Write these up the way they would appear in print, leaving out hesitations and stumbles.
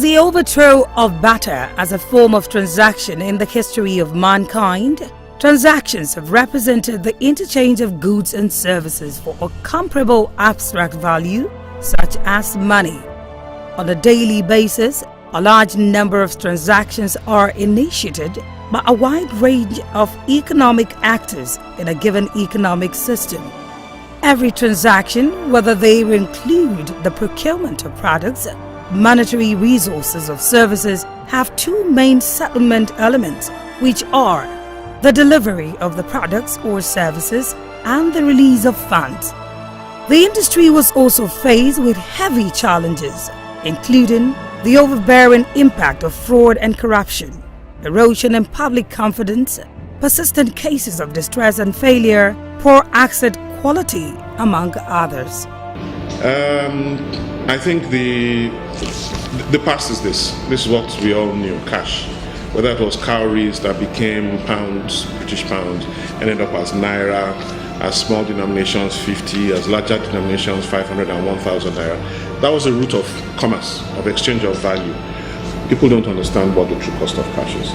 Since the overthrow of barter as a form of transaction in the history of mankind, transactions have represented the interchange of goods and services for a comparable abstract value, such as money. On a daily basis, a large number of transactions are initiated by a wide range of economic actors in a given economic system. Every transaction, whether they include the procurement of products, monetary resources or services, have two main settlement elements, which are the delivery of the products or services and the release of funds. The industry was also faced with heavy challenges, including the overbearing impact of fraud and corruption, erosion in public confidence, persistent cases of distress and failure, poor asset quality, among others. I think the past is this. This is what we all knew, cash. Whether it was cowries that became pounds, British pounds, ended up as naira, as small denominations 50, as larger denominations 500 and 1,000 naira. That was the root of commerce, of exchange of value. People don't understand what the true cost of cash is.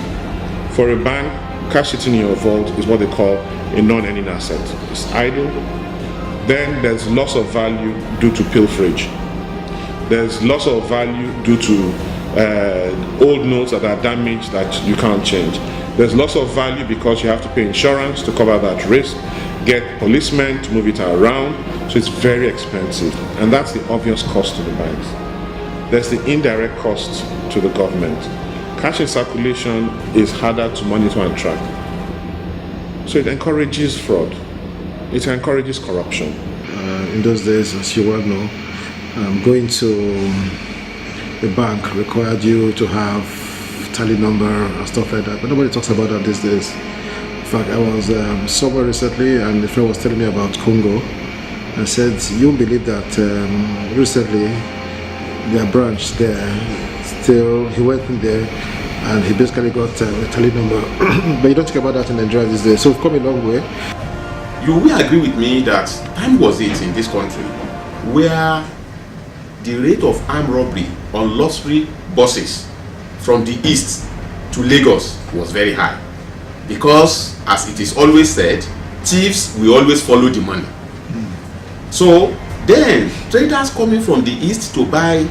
For a bank, cash sitting in your vault is what they call a non-earning asset. It's idle. Then there's loss of value due to pilferage. There's loss of value due to old notes that are damaged that you can't change. There's loss of value because you have to pay insurance to cover that risk, get policemen to move it around, so it's very expensive. And that's the obvious cost to the banks. There's the indirect cost to the government. Cash in circulation is harder to monitor and track. So it encourages fraud. It encourages corruption. In those days, as you well know, going to the bank required you to have tally number and stuff like that, but nobody talks about that these days. In fact, I was somewhere recently and a friend was telling me about Congo and said, you won't believe that recently their branch there, still, he went in there and he basically got a tally number. But you don't think about that in Nigeria these days, so we've come a long way. You will agree with me that time was it in this country where the rate of armed robbery on luxury buses from the east to Lagos was very high, because as it is always said, thieves will always follow the money. So then traders coming from the east to buy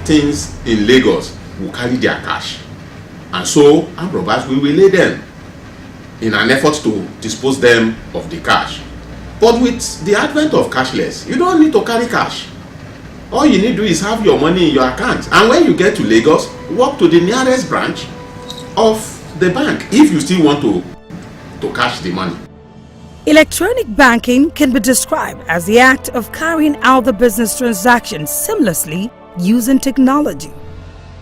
things in Lagos will carry their cash, and so armed robbers will lay them in an effort to dispose them of the cash. But with the advent of cashless, you don't need to carry cash. All you need to do is have your money in your account, and when you get to Lagos, walk to the nearest branch of the bank if you still want to cash the money. Electronic banking can be described as the act of carrying out the business transactions seamlessly using technology.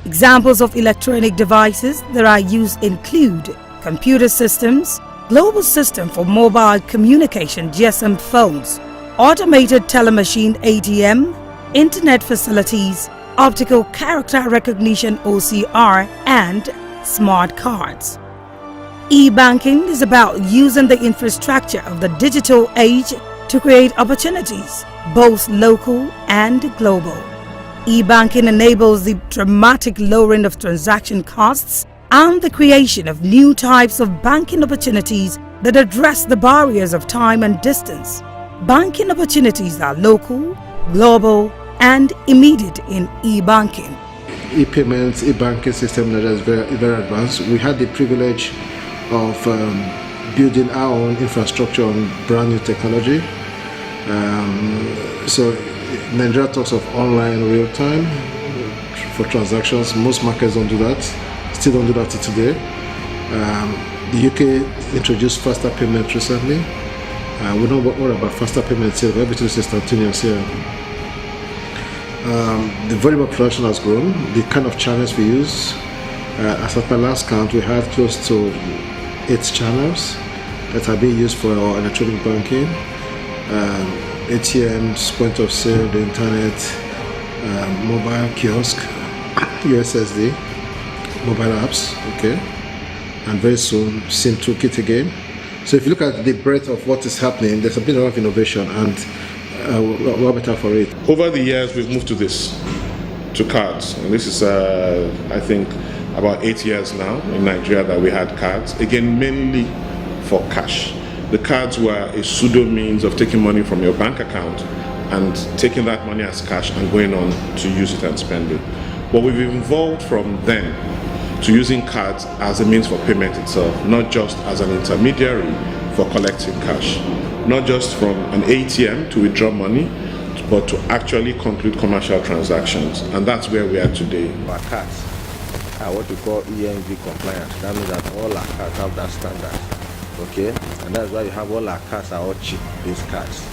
Examples of electronic devices that are used include computer systems, global system for mobile communication GSM phones, automated telemachine ATM, internet facilities, optical character recognition OCR, and smart cards. E-banking is about using the infrastructure of the digital age to create opportunities, both local and global. E-banking enables the dramatic lowering of transaction costs and the creation of new types of banking opportunities that address the barriers of time and distance. Banking opportunities are local, global, and immediate in e-banking. E-payments, e-banking system that is very, very advanced. We had the privilege of building our own infrastructure on brand new technology. So Nigeria talks of online real time for transactions. Most markets don't do that. Still don't do that today. The UK introduced faster payment recently. We know more about faster payments here. Everything is instantaneous here. The volume of production has grown. The kind of channels we use, as at my last count, we have close to 8 channels that are being used for our electronic banking. ATMs, point of sale, the internet, mobile kiosk, USSD, mobile apps, okay, and very soon SIM toolkit again. So if you look at the breadth of what is happening, there's been a lot of innovation, and we're better for it. Over the years, we've moved to this. to cards. And this is, I think, about 8 years now in Nigeria that we had cards, again, mainly for cash. The cards were a pseudo means of taking money from your bank account and taking that money as cash and going on to use it and spend it. But we've evolved from then to using cards as a means for payment itself, not just as an intermediary for collecting cash, not just from an ATM to withdraw money, but to actually conclude commercial transactions. And that's where we are today. Our cards are what we call EMV compliant. That means that all our cards have that standard. Okay? And that's why you have all our cards are all chip-based cards.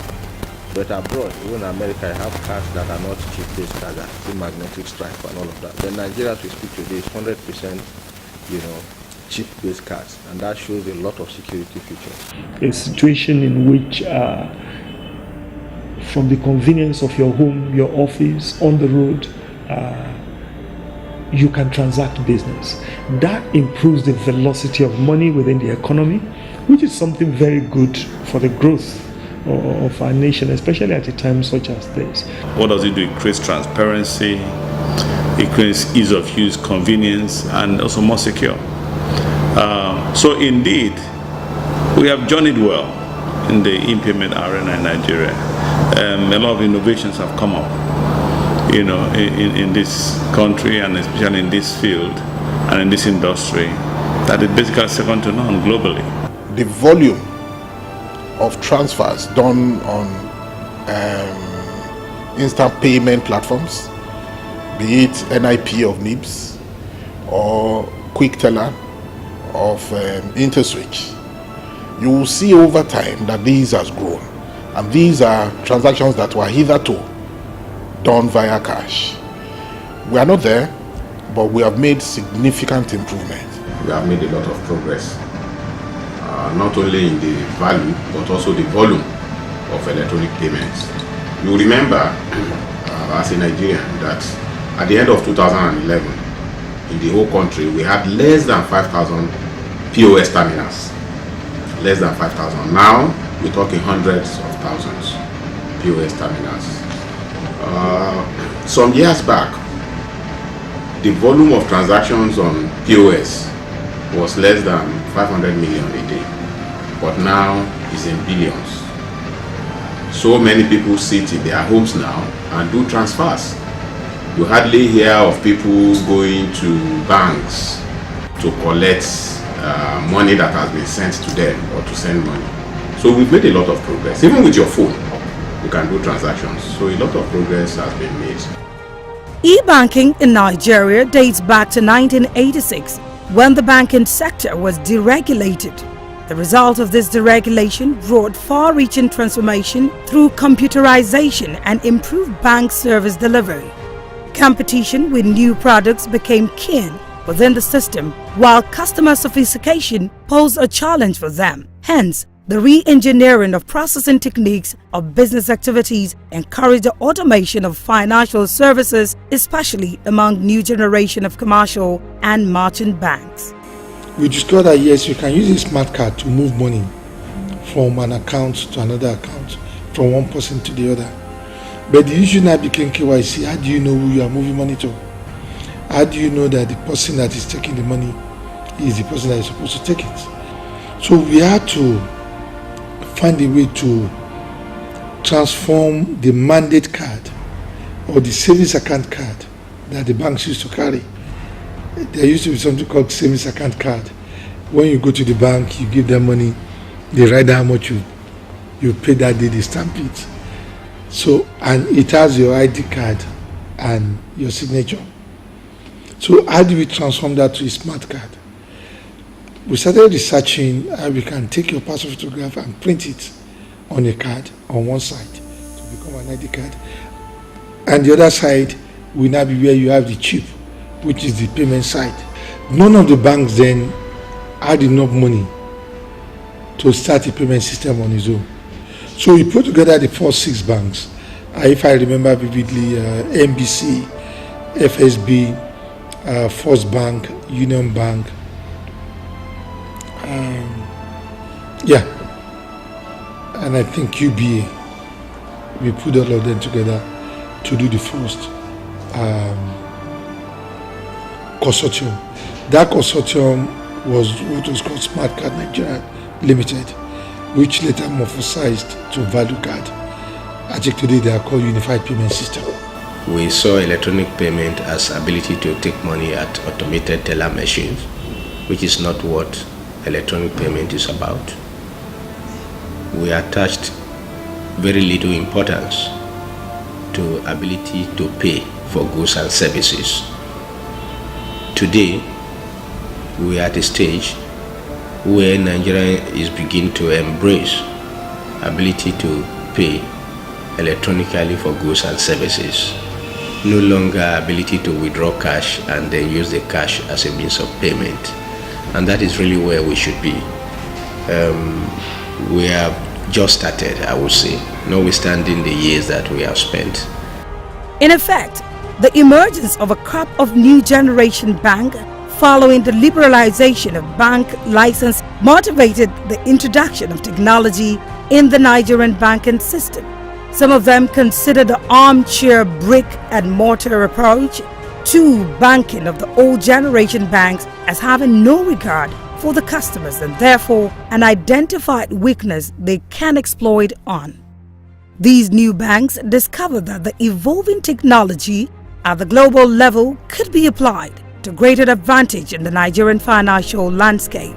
But abroad, even in America, you have cards that are not chip-based cards, that see magnetic stripe and all of that. Then Nigeria, as we speak today, is 100%, chip-based cards, and that shows a lot of security features. A situation in which from the convenience of your home, your office, on the road, you can transact business. That improves the velocity of money within the economy, which is something very good for the growth of our nation, especially at a time such as this. What does it do? It creates transparency, it creates ease of use, convenience, and also more secure. So indeed, we have journeyed well in the e-payment arena in Nigeria. A lot of innovations have come up, in this country, and especially in this field and in this industry, that is basically second to none globally. The volume of transfers done on instant payment platforms, be it NIP of NIBS or Quick Teller of InterSwitch, you will see over time that these has grown, and these are transactions that were hitherto done via cash. We are not there, but we have made significant improvement. We have made a lot of progress, not only in the value but also the volume of electronic payments. You remember, as a Nigerian, that at the end of 2011, in the whole country, we had less than 5,000 POS terminals. Less than 5,000. Now, we're talking hundreds of thousands POS terminals. Some years back, the volume of transactions on POS was less than 500 million a day, but now it's in billions. So many people sit in their homes now and do transfers. You hardly hear of people going to banks to collect money that has been sent to them or to send money. So we've made a lot of progress. Even with your phone, you can do transactions. So a lot of progress has been made. E-banking in Nigeria dates back to 1986, when the banking sector was deregulated. The result of this deregulation brought far-reaching transformation through computerization and improved bank service delivery. Competition with new products became keen within the system, while customer sophistication posed a challenge for them. Hence, the re-engineering of processing techniques of business activities encouraged the automation of financial services, especially among new generation of commercial and merchant banks. We discovered that yes, you can use a smart card to move money from an account to another account, from one person to the other. But the issue now became KYC. How do you know who you are moving money to? How do you know that the person that is taking the money is the person that is supposed to take it? So we had to find a way to transform the mandate card or the savings account card that the banks used to carry. There used to be something called savings account card. When you go to the bank, you give them money, they write down how much you pay that day, they stamp it. So, and it has your ID card and your signature. So how do we transform that to a smart card? We started researching how we can take your passport photograph and print it on a card on one side to become an ID card. And the other side will now be where you have the chip, which is the payment side. None of the banks then had enough money to start a payment system on its own. So we put together the first 6 banks. If I remember vividly, NBC, FSB, First Bank, Union Bank, and I think UBA. We put all of them together to do the first consortium. That consortium was what was called Smart Card Nigeria Limited, which later morphosized to Value Card. As of today, they are called Unified Payment System. We saw electronic payment as ability to take money at automated teller machines, which is not what electronic payment is about. We attached very little importance to ability to pay for goods and services. Today, we are at a stage where Nigeria is beginning to embrace ability to pay electronically for goods and services. No longer ability to withdraw cash and then use the cash as a means of payment. And that is really where we should be. We have just started, I would say, notwithstanding the years that we have spent. In effect, the emergence of a crop of new generation bank following the liberalization of bank license motivated the introduction of technology in the Nigerian banking system. Some of them consider the armchair brick and mortar approach to banking of the old generation banks as having no regard for the customers and therefore an identified weakness they can exploit on. These new banks discovered that the evolving technology at the global level could be applied to greater advantage in the Nigerian financial landscape.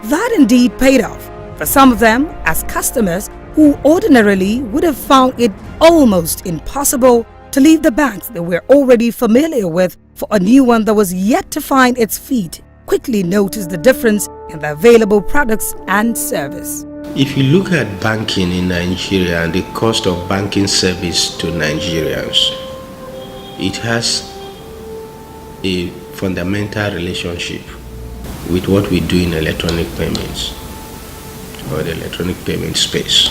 That indeed paid off for some of them, as customers who ordinarily would have found it almost impossible to leave the banks they were already familiar with for a new one that was yet to find its feet, quickly noticed the difference in the available products and service. If you look at banking in Nigeria and the cost of banking service to Nigerians, it has a fundamental relationship with what we do in electronic payments or the electronic payment space.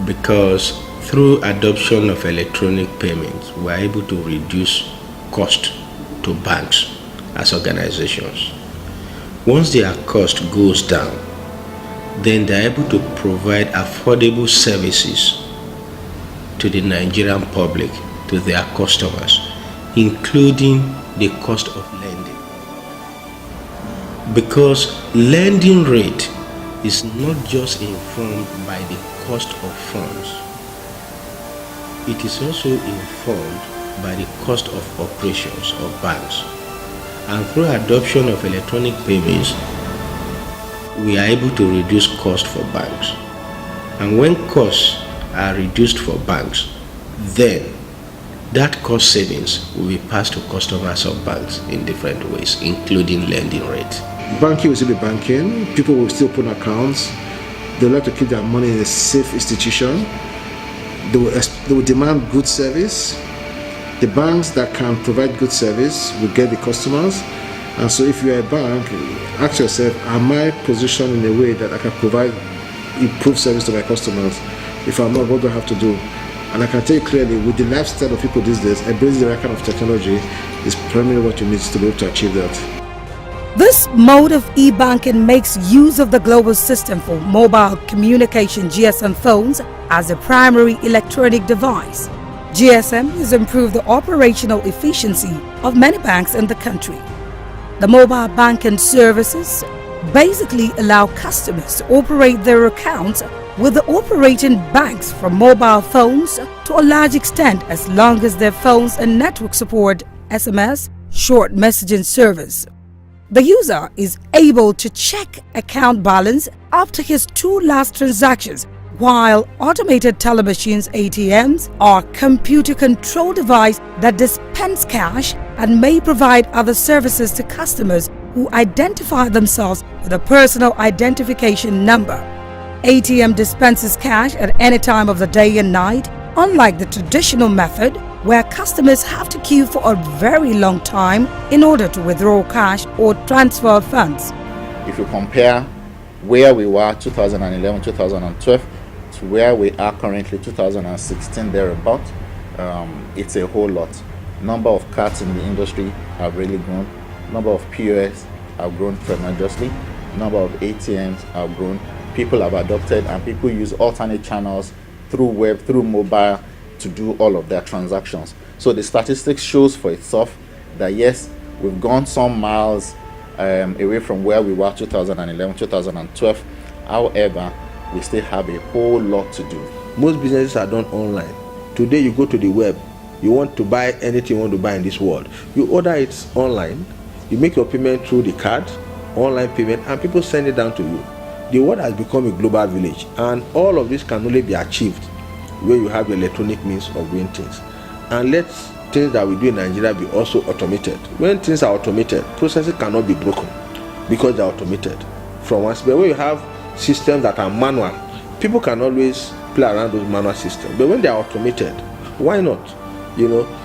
Because through adoption of electronic payments, we are able to reduce cost to banks as organizations. Once their cost goes down, then they are able to provide affordable services to the Nigerian public, to their customers, including the cost of lending. Because lending rate is not just informed by the cost of funds, it is also informed by the cost of operations of banks. And through adoption of electronic payments, we are able to reduce cost for banks. And when costs are reduced for banks, then that cost savings will be passed to customers of banks in different ways, including lending rate. Banking will still be banking. People will still open accounts. They would like to keep their money in a safe institution. They will demand good service. The banks that can provide good service will get the customers. And so if you're a bank, ask yourself, am I positioned in a way that I can provide improved service to my customers? If I'm not, what do I have to do? And I can tell you clearly, with the lifestyle of people these days, embracing the right kind of technology is primarily what you need to be able to achieve that. This mode of e-banking makes use of the global system for mobile communication GSM phones as a primary electronic device. GSM has improved the operational efficiency of many banks in the country. The mobile banking services basically allow customers to operate their accounts with the operating banks from mobile phones to a large extent, as long as their phones and network support SMS, short messaging service. The user is able to check account balance after his 2 last transactions, while automated teller machines ATMs are computer control device that dispense cash and may provide other services to customers who identify themselves with a personal identification number. ATM dispenses cash at any time of the day and night, unlike the traditional method where customers have to queue for a very long time in order to withdraw cash or transfer funds. If you compare where we were 2011, 2012 to where we are currently 2016 thereabout, it's a whole lot. Number of cards in the industry have really grown. Number of POS have grown tremendously. Number of ATMs have grown. People have adopted and people use alternate channels through web, through mobile to do all of their transactions. So the statistics shows for itself that yes, we've gone some miles away from where we were 2011, 2012. However, we still have a whole lot to do. Most businesses are done online. Today you go to the web, you want to buy anything you want to buy in this world. You order it online, you make your payment through the card, online payment, and people send it down to you. The world has become a global village, and all of this can only be achieved where you have electronic means of doing things. And let things that we do in Nigeria be also automated. When things are automated, processes cannot be broken because they are automated. From one but when you have systems that are manual, people can always play around those manual systems. But when they are automated, why not?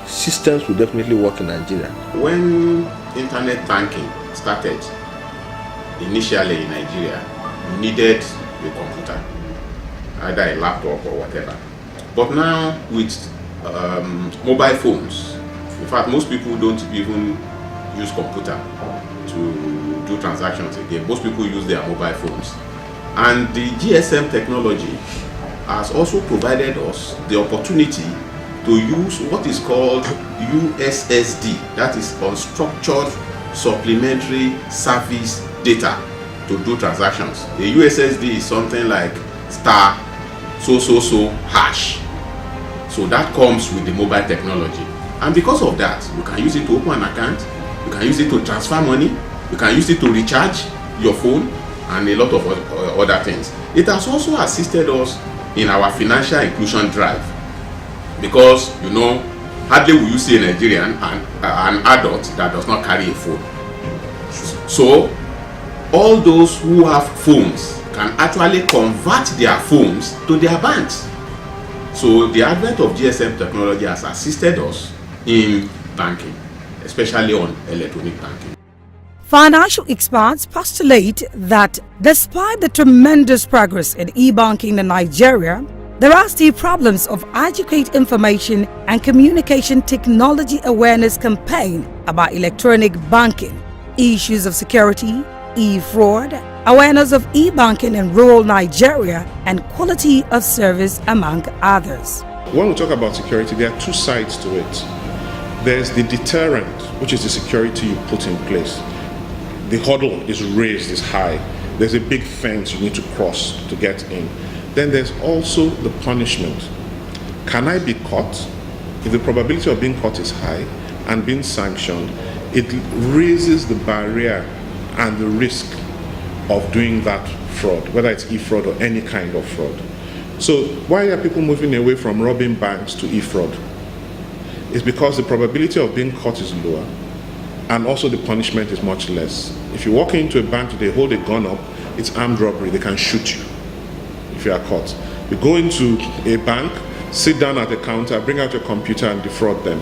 Systems will definitely work in Nigeria. When internet banking started initially in Nigeria, you needed a computer, either a laptop or whatever. But now with mobile phones, in fact most people don't even use computer to do transactions again. Most people use their mobile phones. And the GSM technology has also provided us the opportunity to use what is called USSD, that is unstructured supplementary service data, to do transactions. The USSD is something like star hash. So that comes with the mobile technology. And because of that, you can use it to open an account, you can use it to transfer money, you can use it to recharge your phone, and a lot of other things. It has also assisted us in our financial inclusion drive, because hardly will you see a Nigerian, an adult, that does not carry a phone. So all those who have phones can actually convert their phones to their banks. So the advent of GSM technology has assisted us in banking, especially on electronic banking. Financial experts postulate that despite the tremendous progress in e-banking in Nigeria, there are still problems of adequate information and communication technology awareness campaign about electronic banking, issues of security, e-fraud, awareness of e-banking in rural Nigeria, and quality of service, among others. When we talk about security, there are two sides to it. There's the deterrent, which is the security you put in place. The hurdle is raised, is high. There's a big fence you need to cross to get in. Then there's also the punishment. Can I be caught? If the probability of being caught is high and being sanctioned, it raises the barrier and the risk of doing that fraud, whether it's e-fraud or any kind of fraud. So why are people moving away from robbing banks to e-fraud? It's because the probability of being caught is lower, and also the punishment is much less. If you walk into a bank today, hold a gun up, it's armed robbery, they can shoot you if you are caught. You go into a bank, sit down at the counter, bring out your computer and defraud them.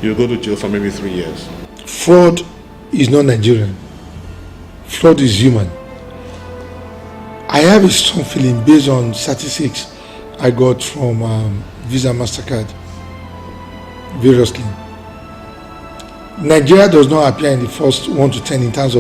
You'll go to jail for maybe 3 years. Fraud is not Nigerian. Fraud is human. I have a strong feeling based on statistics I got from Visa, MasterCard, variously. Nigeria does not appear in the first 1 to 10 in terms of